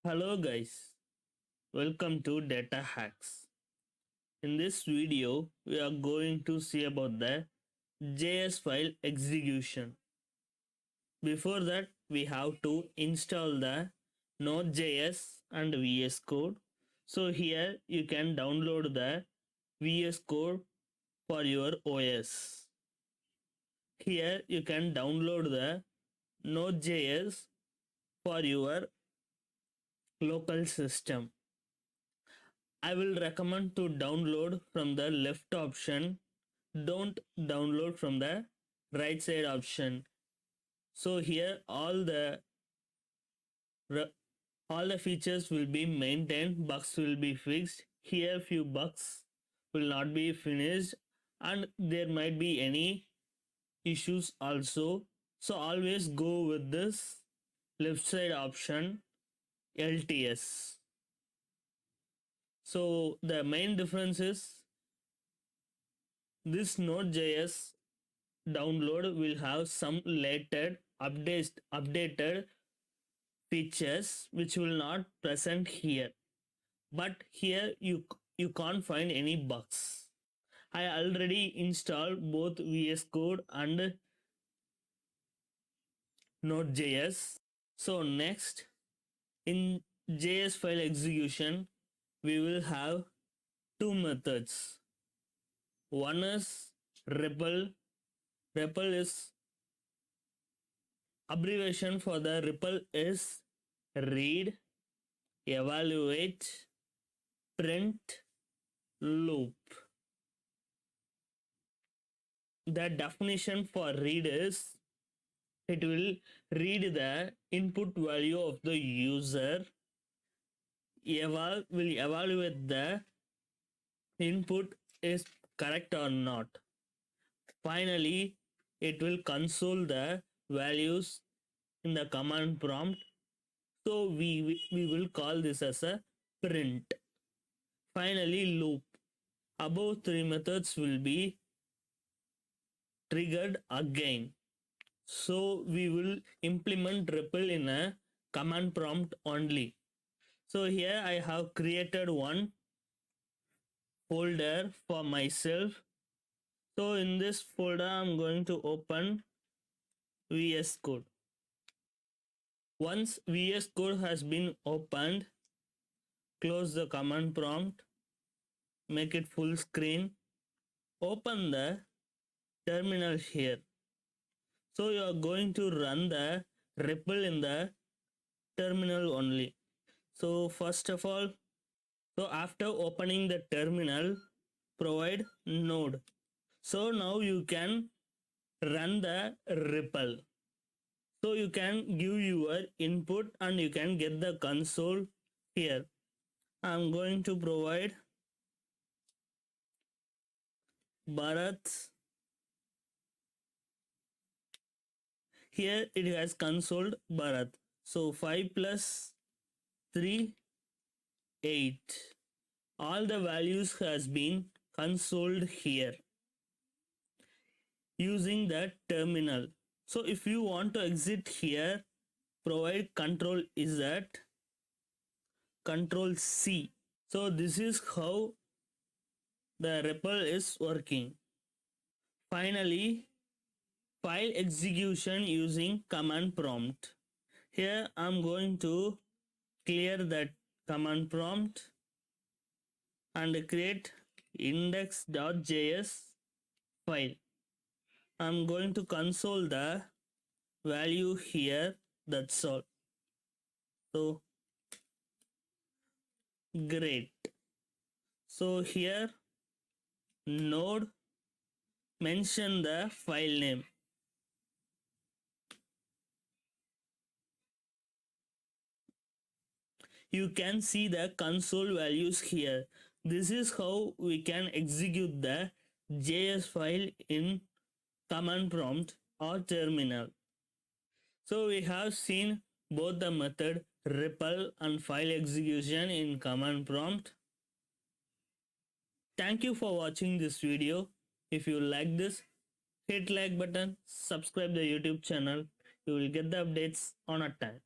Hello guys, welcome to Data Hacks. In this video, we are going to see about the JS file execution. Before that, we have to install the NODE.JS and VS Code. So here you can download the VS Code for your OS. Here you can download the Node.js for your local system. I will recommend to download from the left option. Don't download from the right side option. So here all the features will be maintained, bugs will be fixed. Here few bugs will not be finished and there might be any issues also. So always go with this left side option, LTS. So the main difference is this Node.js download will have some updated features which will not present here, but here you can't find any bugs. I already installed both VS Code and Node.js. So next, in JS file execution we will have two methods. One is REPL. REPL is abbreviation for the REPL is read, evaluate, print, loop. The definition for read is it will read the input value of the user, will evaluate the input is correct or not. Finally, it will console the values in the command prompt. So we will call this as a print. Finally, loop. Above three methods will be triggered again. So we will implement REPL in a command prompt only. So here I have created one folder for myself. So in this folder I'm going to open VS Code. Once VS Code has been opened, close the command prompt, make it full screen, open the terminal here. So you are going to run the REPL in the terminal only. So first of all, after opening the terminal, provide node. So now you can run the REPL. So you can give your input and you can get the console here. I'm going to provide Bharat. Here it has console Bharat. So 5 plus 3, 8. All the values has been consoled here using the terminal. So if you want to exit here, provide Control Z, Control C. So this is how the REPL is working. Finally, file execution using command prompt. Here I'm going to clear that command prompt and create index.js file. I'm going to console the value here, that's all. So great. So here node, mention the file name. You can see the console values here. This is how we can execute the JS file in command prompt or terminal. So we have seen both the method REPL and file execution in command prompt. Thank you for watching this video. If you like this, hit like button, subscribe the YouTube channel. You will get the updates on a time.